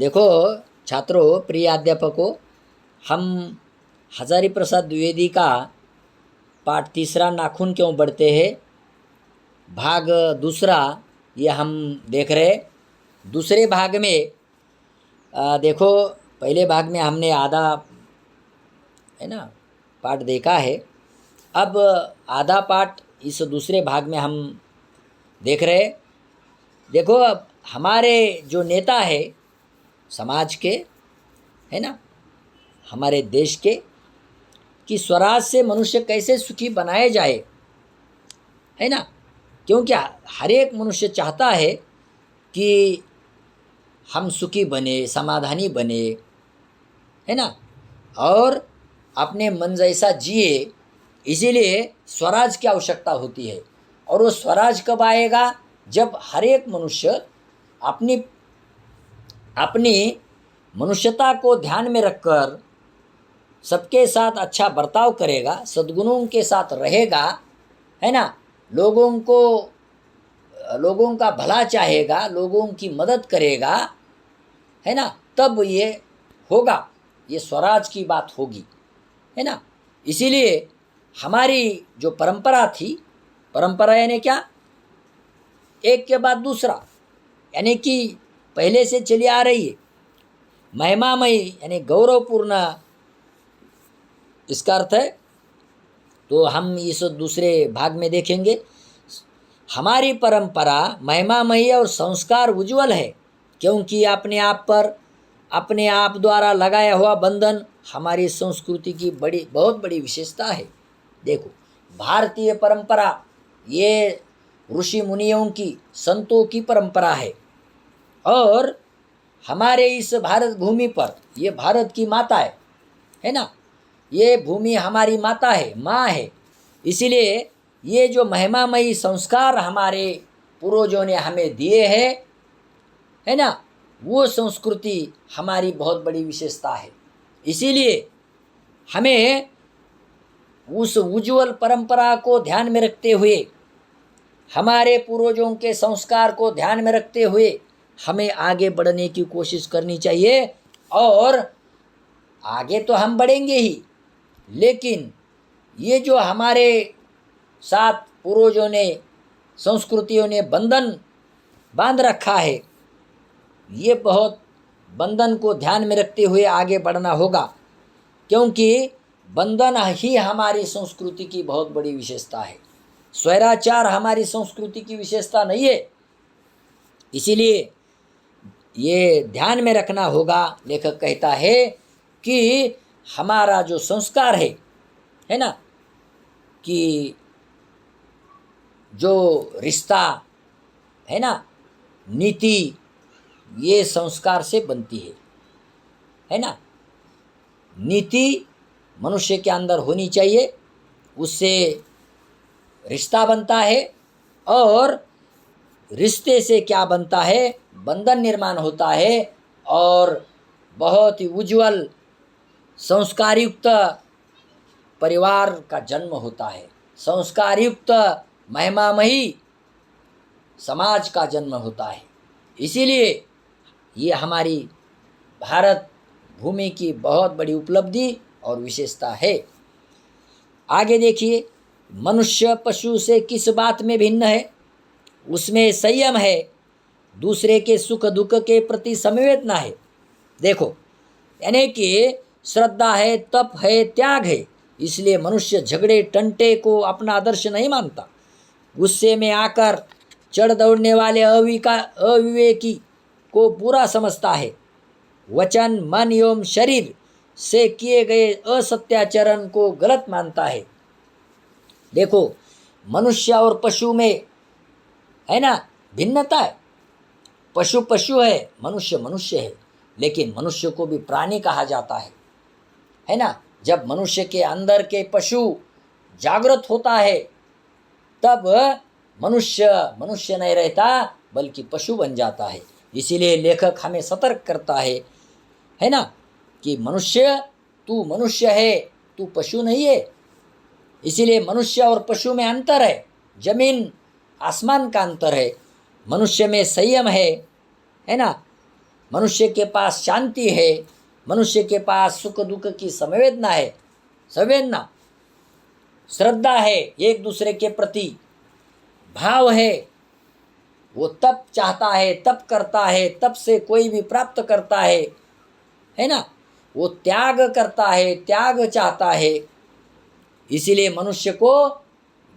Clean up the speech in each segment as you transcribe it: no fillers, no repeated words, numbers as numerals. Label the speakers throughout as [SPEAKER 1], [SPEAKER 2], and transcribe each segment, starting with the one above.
[SPEAKER 1] देखो छात्रों, प्रिय अध्यापकों, हम हजारी प्रसाद द्विवेदी का पाठ तीसरा नाखून क्यों बढ़ते हैं भाग दूसरा ये हम देख रहे। दूसरे भाग में देखो, पहले भाग में हमने आधा है ना पाठ देखा है। अब आधा पाठ इस दूसरे भाग में हम देख रहे। देखो, अब हमारे जो नेता है समाज के, है ना, हमारे देश के, कि स्वराज से मनुष्य कैसे सुखी बनाए जाए, है ना। क्योंकि हर एक मनुष्य चाहता है कि हम सुखी बने, समाधानी बने, है ना, और अपने मन जैसा जिए। इसीलिए स्वराज की आवश्यकता होती है। और वो स्वराज कब आएगा? जब हर एक मनुष्य अपनी अपनी मनुष्यता को ध्यान में रखकर सबके साथ अच्छा बर्ताव करेगा, सद्गुणों के साथ रहेगा, है ना, लोगों का भला चाहेगा, लोगों की मदद करेगा, है ना, तब ये होगा, ये स्वराज की बात होगी, है ना। इसीलिए हमारी जो परंपरा थी, परंपरा यानी क्या? एक के बाद दूसरा, यानी कि पहले से चली आ रही है, महिमामयी यानी गौरवपूर्ण, इसका अर्थ है। तो हम इस दूसरे भाग में देखेंगे। हमारी परंपरा महिमामयी और संस्कार उज्जवल है, क्योंकि अपने आप द्वारा लगाया हुआ बंधन हमारी संस्कृति की बहुत बड़ी विशेषता है। देखो, भारतीय परंपरा ये ऋषि मुनियों की, संतों की परंपरा है। और हमारे इस भारत भूमि पर, ये भारत की माता है ना, ये भूमि हमारी माता है, माँ है। इसीलिए ये जो महिमामयी संस्कार हमारे पूर्वजों ने हमें दिए हैं, है ना, वो संस्कृति हमारी बहुत बड़ी विशेषता है। इसीलिए हमें उस उज्जवल परंपरा को ध्यान में रखते हुए, हमारे पूर्वजों के संस्कार को ध्यान में रखते हुए हमें आगे बढ़ने की कोशिश करनी चाहिए। और आगे तो हम बढ़ेंगे ही, लेकिन ये जो हमारे साथ पूर्वजों ने, संस्कृतियों ने बंधन बांध रखा है, ये बहुत बंधन को ध्यान में रखते हुए आगे बढ़ना होगा, क्योंकि बंधन ही हमारी संस्कृति की बहुत बड़ी विशेषता है। स्वैराचार हमारी संस्कृति की विशेषता नहीं है। इसीलिए ये ध्यान में रखना होगा। लेखक कहता है कि हमारा जो संस्कार है ना, कि जो रिश्ता है ना, नीति, ये संस्कार से बनती है ना। नीति मनुष्य के अंदर होनी चाहिए, उससे रिश्ता बनता है। और रिश्ते से क्या बनता है? बंधन निर्माण होता है और बहुत ही उज्जवल संस्कारयुक्त परिवार का जन्म होता है, संस्कारयुक्त महिमामयी समाज का जन्म होता है। इसीलिए ये हमारी भारत भूमि की बहुत बड़ी उपलब्धि और विशेषता है। आगे देखिए, मनुष्य पशु से किस बात में भिन्न है? उसमें संयम है, दूसरे के सुख दुख के प्रति संवेदना है। देखो, यानी कि श्रद्धा है, तप है, त्याग है। इसलिए मनुष्य झगड़े टंटे को अपना आदर्श नहीं मानता। गुस्से में आकर चढ़ दौड़ने वाले अविवेकी को बुरा समझता है। वचन, मन एवं शरीर से किए गए असत्याचरण को गलत मानता है। देखो, मनुष्य और पशु में है ना भिन्नता है। पशु पशु है, मनुष्य मनुष्य है। लेकिन मनुष्य को भी प्राणी कहा जाता है ना। जब मनुष्य के अंदर के पशु जागृत होता है, तब मनुष्य मनुष्य नहीं रहता, बल्कि पशु बन जाता है। इसीलिए लेखक हमें सतर्क करता है ना, कि मनुष्य, तू मनुष्य है, तू पशु नहीं है। इसीलिए मनुष्य और पशु में अंतर है, जमीन आसमान का अंतर है। मनुष्य में संयम है ना, मनुष्य के पास शांति है, मनुष्य के पास सुख दुख की संवेदना, श्रद्धा है, एक दूसरे के प्रति भाव है, वो तप चाहता है, तप करता है, तप से कोई भी प्राप्त करता है ना, वो त्याग करता है, त्याग चाहता है। इसीलिए मनुष्य को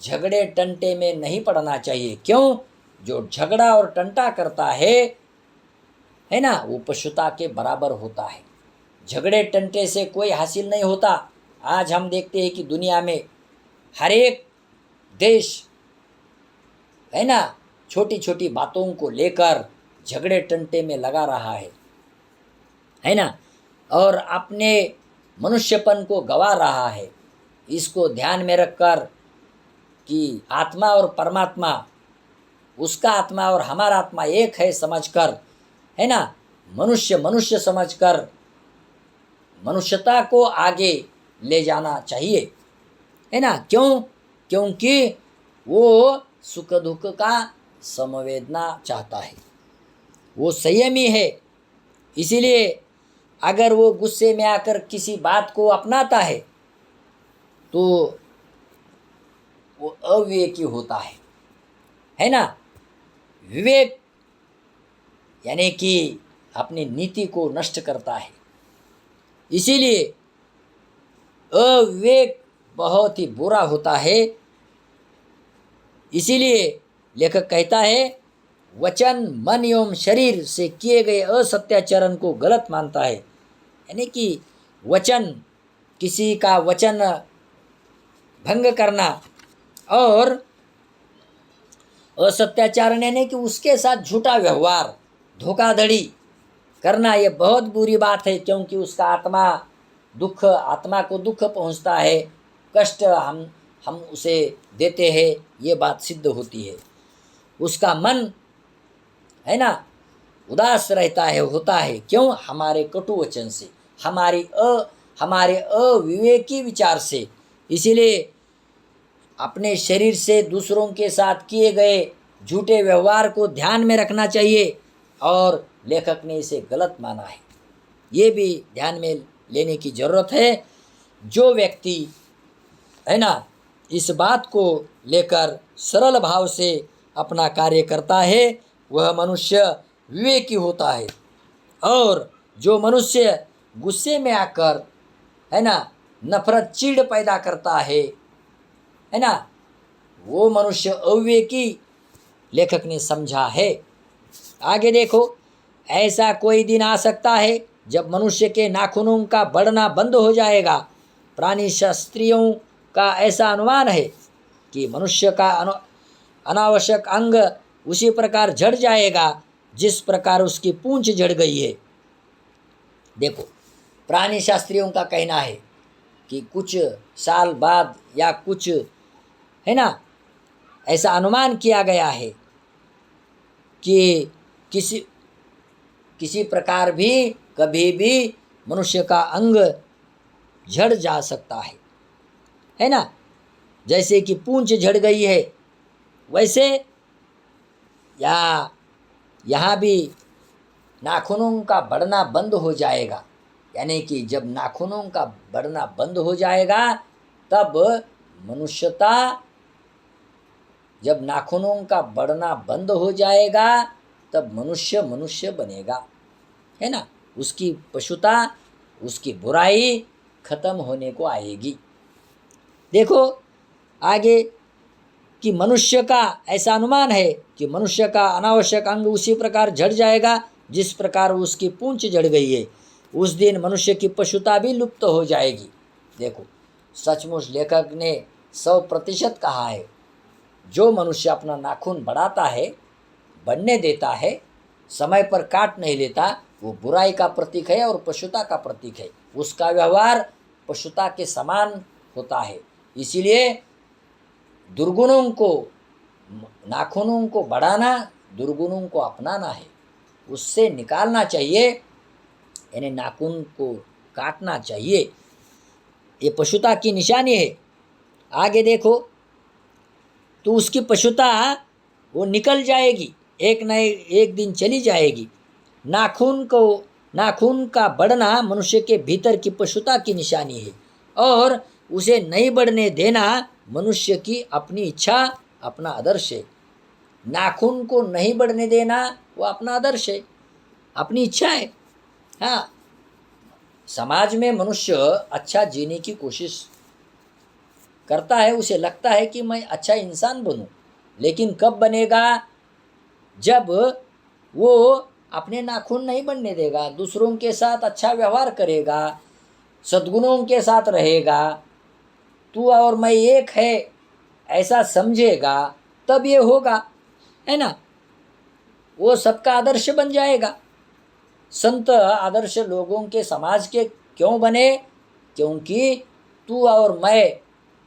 [SPEAKER 1] झगड़े टंटे में नहीं पड़ना चाहिए। क्यों? जो झगड़ा और टंटा करता है ना, वो पशुता के बराबर होता है। झगड़े टंटे से कोई हासिल नहीं होता। आज हम देखते हैं कि दुनिया में हर एक देश है ना, छोटी छोटी बातों को लेकर झगड़े टंटे में लगा रहा है ना, और अपने मनुष्यपन को गवा रहा है। इसको ध्यान में रखकर कि आत्मा और परमात्मा, उसका आत्मा और हमारा आत्मा एक है समझकर, है ना, मनुष्य समझकर मनुष्यता को आगे ले जाना चाहिए, है ना। क्यों? क्योंकि वो सुख दुख का समवेदना चाहता है, वो संयमी है। इसीलिए अगर वो गुस्से में आकर किसी बात को अपनाता है तो वो अविवेकी होता है ना। विवेक यानी कि अपनी नीति को नष्ट करता है। इसीलिए अविवेक बहुत ही बुरा होता है। इसीलिए लेखक कहता है, वचन मन एवं शरीर से किए गए असत्याचरण को गलत मानता है। यानी कि वचन, किसी का वचन भंग करना और असत्याचरण यानी कि उसके साथ झूठा व्यवहार, धोखाधड़ी करना, ये बहुत बुरी बात है। क्योंकि उसका आत्मा को दुख पहुंचता है, कष्ट हम उसे देते हैं, ये बात सिद्ध होती है। उसका मन है ना उदास रहता है, होता है। क्यों? हमारे कटु वचन से, हमारे अविवेकी विचार से। इसीलिए अपने शरीर से दूसरों के साथ किए गए झूठे व्यवहार को ध्यान में रखना चाहिए, और लेखक ने इसे गलत माना है, ये भी ध्यान में लेने की जरूरत है। जो व्यक्ति है ना इस बात को लेकर सरल भाव से अपना कार्य करता है, वह मनुष्य विवेकी होता है। और जो मनुष्य गुस्से में आकर है ना नफरत, चीड़ पैदा करता है ना, वो मनुष्य अविवेकी लेखक ने समझा है। आगे देखो, ऐसा कोई दिन आ सकता है जब मनुष्य के नाखूनों का बढ़ना बंद हो जाएगा। प्राणी शास्त्रियों का ऐसा अनुमान है कि मनुष्य का अनावश्यक अंग उसी प्रकार झड़ जाएगा जिस प्रकार उसकी पूंछ झड़ गई है। देखो, प्राणी शास्त्रियों का कहना है कि कुछ साल बाद या कुछ है ना ऐसा अनुमान किया गया है कि किसी प्रकार भी कभी भी मनुष्य का अंग झड़ जा सकता है ना। जैसे कि पूंछ झड़ गई है, वैसे या यहाँ भी नाखूनों का बढ़ना बंद हो जाएगा। यानी कि जब नाखूनों का बढ़ना बंद हो जाएगा तब मनुष्यता, जब नाखूनों का बढ़ना बंद हो जाएगा तब मनुष्य बनेगा, है ना। उसकी पशुता, उसकी बुराई खत्म होने को आएगी। देखो आगे कि मनुष्य का ऐसा अनुमान है कि मनुष्य का अनावश्यक अंग उसी प्रकार झड़ जाएगा जिस प्रकार उसकी पूंछ झड़ गई है। उस दिन मनुष्य की पशुता भी लुप्त हो जाएगी। देखो, सचमुच लेखक ने 100% कहा है। जो मनुष्य अपना नाखून बढ़ाता है, बढ़ने देता है, समय पर काट नहीं लेता, वो बुराई का प्रतीक है और पशुता का प्रतीक है। उसका व्यवहार पशुता के समान होता है। इसीलिए दुर्गुणों को, नाखूनों को बढ़ाना, दुर्गुणों को अपनाना है, उससे निकालना चाहिए, यानी नाखून को काटना चाहिए। ये पशुता की निशानी है। आगे देखो तो उसकी पशुता वो निकल जाएगी, एक न एक दिन चली जाएगी। नाखून का बढ़ना मनुष्य के भीतर की पशुता की निशानी है, और उसे नहीं बढ़ने देना मनुष्य की अपनी इच्छा, अपना आदर्श है। नाखून को नहीं बढ़ने देना वो अपना आदर्श है, अपनी इच्छा है। हाँ, समाज में मनुष्य अच्छा जीने की कोशिश करता है, उसे लगता है कि मैं अच्छा इंसान बनूं, लेकिन कब बनेगा? जब वो अपने नाखून नहीं बनने देगा, दूसरों के साथ अच्छा व्यवहार करेगा, सद्गुणों के साथ रहेगा, तू और मैं एक है ऐसा समझेगा, तब ये होगा, है ना। वो सबका आदर्श बन जाएगा। संत आदर्श लोगों के समाज के क्यों बने? क्योंकि तू और मैं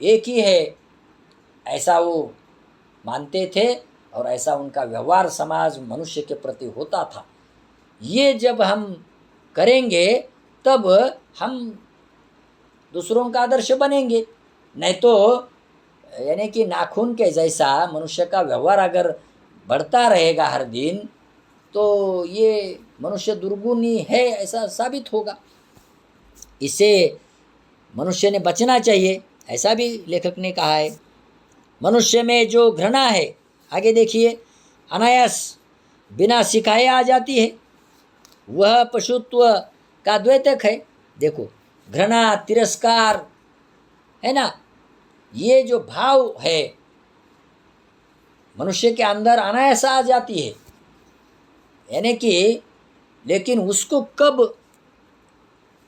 [SPEAKER 1] एक ही है, ऐसा वो मानते थे, और ऐसा उनका व्यवहार समाज मनुष्य के प्रति होता था। ये जब हम करेंगे तब हम दूसरों का आदर्श बनेंगे। नहीं तो यानी कि नाखून के जैसा मनुष्य का व्यवहार अगर बढ़ता रहेगा हर दिन, तो ये मनुष्य दुर्गुणी है ऐसा साबित होगा। इससे मनुष्य ने बचना चाहिए, ऐसा भी लेखक ने कहा है। मनुष्य में जो घृणा है, आगे देखिए, अनायास बिना सिखाए आ जाती है, वह पशुत्व का द्योतक है। देखो, घृणा, तिरस्कार, है ना, ये जो भाव है मनुष्य के अंदर अनायास आ जाती है, यानी कि, लेकिन उसको कब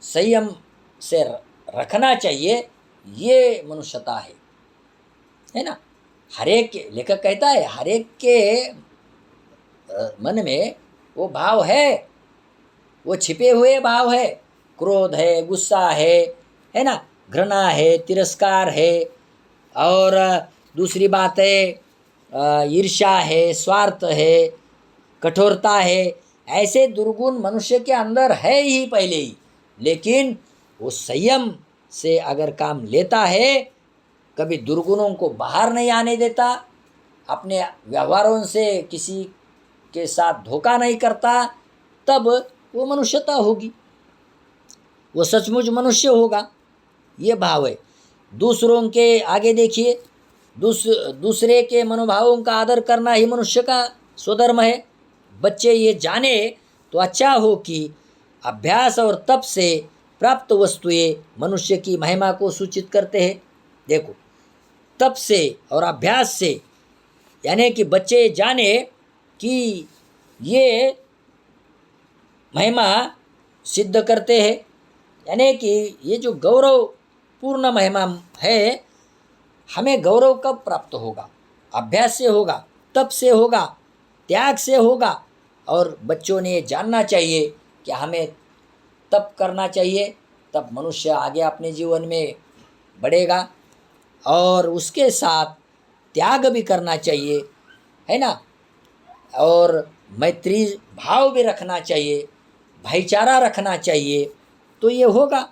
[SPEAKER 1] संयम से रखना चाहिए, ये मनुष्यता है ना। हरेक, लेखक कहता है, हरेक के मन में वो भाव है, वो छिपे हुए भाव है। क्रोध है, गुस्सा है ना, घृणा है, तिरस्कार है, और दूसरी बात है ईर्ष्या है, स्वार्थ है, कठोरता है। ऐसे दुर्गुण मनुष्य के अंदर है ही पहले ही, लेकिन वो संयम से अगर काम लेता है, कभी दुर्गुणों को बाहर नहीं आने देता, अपने व्यवहारों से किसी के साथ धोखा नहीं करता, तब वो मनुष्यता होगी, वो सचमुच मनुष्य होगा। ये भाव है। दूसरों के, आगे देखिए, दूसरे के मनोभावों का आदर करना ही मनुष्य का स्वधर्म है। बच्चे ये जाने तो अच्छा हो कि अभ्यास और तप से प्राप्त वस्तुएं मनुष्य की महिमा को सूचित करते हैं। देखो, तप से और अभ्यास से, यानी कि बच्चे जाने कि ये महिमा सिद्ध करते हैं, यानी कि ये जो गौरवपूर्ण महिमा है, हमें गौरव कब प्राप्त होगा? अभ्यास से होगा, तप से होगा, त्याग से होगा। और बच्चों ने जानना चाहिए कि हमें तप करना चाहिए, तब मनुष्य आगे अपने जीवन में बढ़ेगा, और उसके साथ त्याग भी करना चाहिए, है ना, और मैत्री भाव भी रखना चाहिए, भाईचारा रखना चाहिए, तो ये होगा।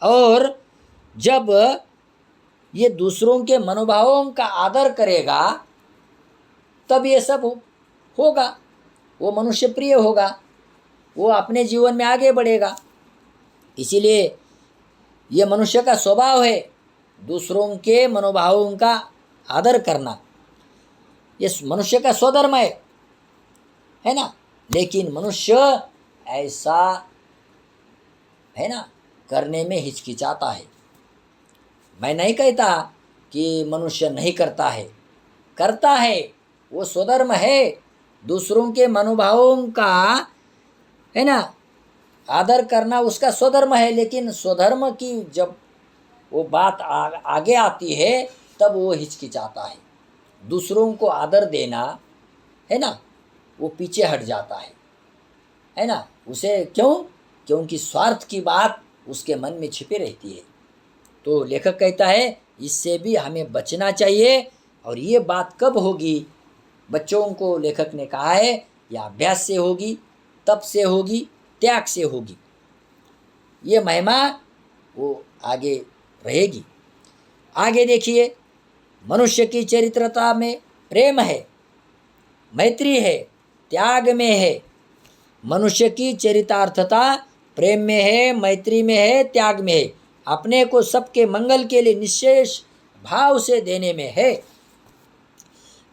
[SPEAKER 1] और जब ये दूसरों के मनोभावों का आदर करेगा, तब ये सब होगा, वो मनुष्य प्रिय होगा, वो अपने जीवन में आगे बढ़ेगा। इसीलिए ये मनुष्य का स्वभाव है, दूसरों के मनोभावों का आदर करना, ये मनुष्य का स्वधर्म है ना। लेकिन मनुष्य ऐसा, है ना, करने में हिचकिचाता है। मैं नहीं कहता कि मनुष्य नहीं करता है, करता है, वो स्वधर्म है। दूसरों के मनोभावों का, है ना, आदर करना उसका स्वधर्म है। लेकिन स्वधर्म की जब वो बात आगे आती है, तब वो हिचकिचाता है। दूसरों को आदर देना, है ना, वो पीछे हट जाता है ना। उसे क्यों? क्योंकि स्वार्थ की बात उसके मन में छिपी रहती है। तो लेखक कहता है, इससे भी हमें बचना चाहिए। और ये बात कब होगी? बच्चों को लेखक ने कहा है, यह अभ्यास से होगी, तप से होगी, त्याग से होगी। ये महिमा वो आगे रहेगी। आगे देखिए, मनुष्य की चरित्रता में प्रेम है, मैत्री है, त्याग में है, मनुष्य की चरितार्थता प्रेम में है, मैत्री में है, त्याग में है, अपने को सबके मंगल के लिए निश्चेष भाव से देने में है।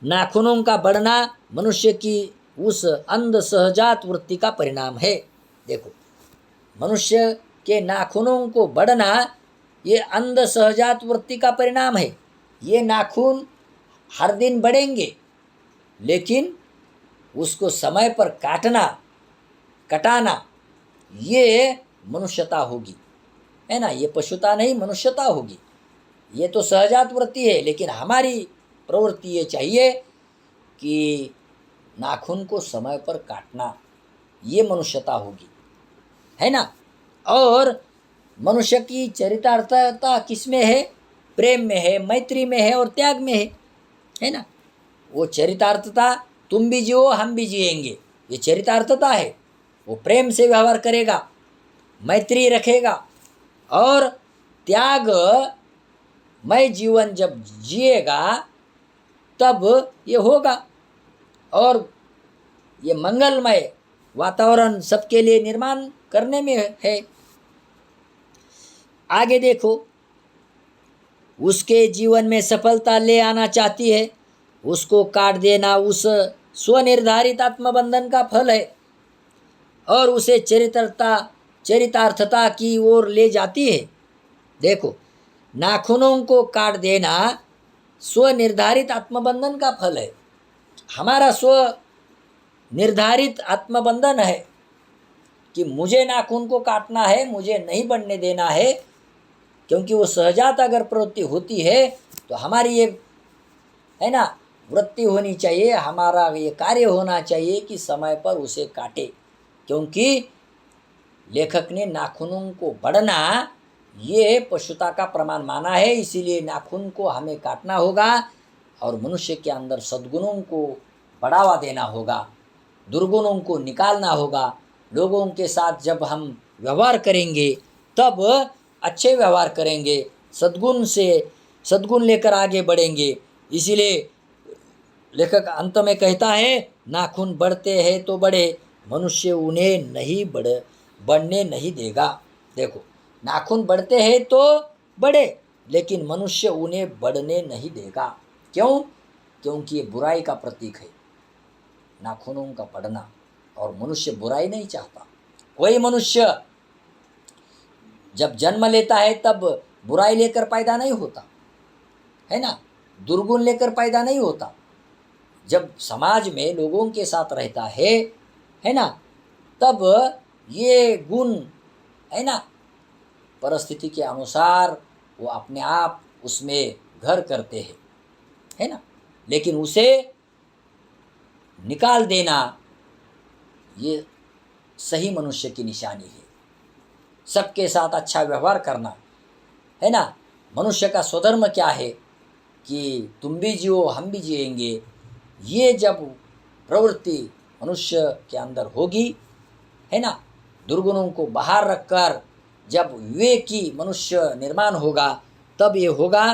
[SPEAKER 1] नाखूनों का बढ़ना मनुष्य की उस अंध सहजात वृत्ति का परिणाम है। देखो, मनुष्य के नाखूनों को बढ़ना ये अंध सहजात वृत्ति का परिणाम है। ये नाखून हर दिन बढ़ेंगे, लेकिन उसको समय पर कटाना ये मनुष्यता होगी, है ना। ये पशुता नहीं, मनुष्यता होगी। ये तो सहजात वृत्ति है, लेकिन हमारी प्रवृत्ति ये चाहिए कि नाखून को समय पर काटना, ये मनुष्यता होगी, है ना। और मनुष्य की चरितार्थता किस में है? प्रेम में है, मैत्री में है और त्याग में है ना। वो चरितार्थता तुम भी जियो हम भी जिएंगे, ये चरितार्थता है। वो प्रेम से व्यवहार करेगा, मैत्री रखेगा और त्याग मय जीवन जब जिएगा तब ये होगा। और ये मंगलमय वातावरण सबके लिए निर्माण करने में है। आगे देखो, उसके जीवन में सफलता ले आना चाहती है, उसको काट देना उस स्वनिर्धारित आत्मबंधन का फल है और उसे चरितार्थता की ओर ले जाती है। देखो, नाखूनों को काट देना स्वनिर्धारित आत्मबंधन का फल है। हमारा स्व निर्धारित आत्मबंधन है कि मुझे नाखून को काटना है, मुझे नहीं बढ़ने देना है, क्योंकि वो सहजात अगर प्रवृत्ति होती है तो हमारी ये, है ना, वृत्ति होनी चाहिए, हमारा ये कार्य होना चाहिए कि समय पर उसे काटे। क्योंकि लेखक ने नाखूनों को बढ़ना ये पशुता का प्रमाण माना है, इसीलिए नाखून को हमें काटना होगा और मनुष्य के अंदर सद्गुणों को बढ़ावा देना होगा, दुर्गुणों को निकालना होगा। लोगों के साथ जब हम व्यवहार करेंगे तब अच्छे व्यवहार करेंगे, सद्गुण लेकर आगे बढ़ेंगे। इसीलिए लेखक अंत में कहता है, नाखून बढ़ते हैं तो बढ़े, मनुष्य उन्हें नहीं बढ़ने नहीं देगा। देखो, नाखून बढ़ते हैं तो बढ़े, लेकिन मनुष्य उन्हें बढ़ने नहीं देगा। क्यों? क्योंकि ये बुराई का प्रतीक है, नाखूनों का बढ़ना। और मनुष्य बुराई नहीं चाहता। कोई मनुष्य जब जन्म लेता है तब बुराई लेकर पैदा नहीं होता, है ना, दुर्गुण लेकर पैदा नहीं होता। जब समाज में लोगों के साथ रहता है ना, तब ये गुण, है ना, परिस्थिति के अनुसार वो अपने आप उसमें घर करते हैं, है ना। लेकिन उसे निकाल देना ये सही मनुष्य की निशानी है। सबके साथ अच्छा व्यवहार करना, है ना। मनुष्य का स्वधर्म क्या है कि तुम भी जियो हम भी जिएंगे। ये जब प्रवृत्ति मनुष्य के अंदर होगी, है ना, दुर्गुणों को बाहर रखकर जब विवेकी मनुष्य निर्माण होगा, तब ये होगा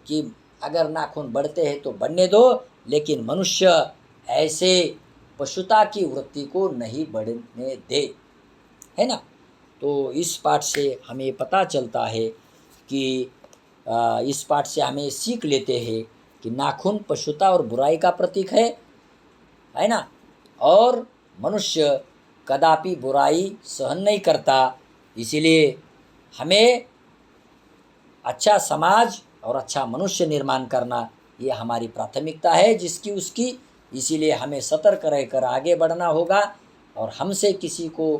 [SPEAKER 1] कि अगर नाखून बढ़ते हैं तो बढ़ने दो, लेकिन मनुष्य ऐसे पशुता की वृत्ति को नहीं बढ़ने दे, है ना। तो इस पाठ से हमें पता चलता है कि इस पाठ से हमें सीख लेते हैं कि नाखून पशुता और बुराई का प्रतीक है ना। और मनुष्य कदापि बुराई सहन नहीं करता, इसीलिए हमें अच्छा समाज और अच्छा मनुष्य निर्माण करना ये हमारी प्राथमिकता है, जिसकी उसकी। इसीलिए हमें सतर्क रहकर आगे बढ़ना होगा और हमसे किसी को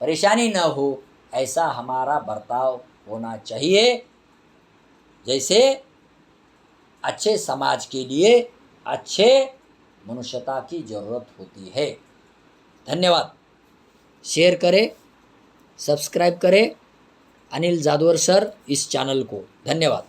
[SPEAKER 1] परेशानी न हो ऐसा हमारा बर्ताव होना चाहिए। जैसे अच्छे समाज के लिए अच्छे मनुष्यता की ज़रूरत होती है। धन्यवाद। शेयर करें, सब्सक्राइब करें अनिल जादवर सर इस चैनल को। धन्यवाद।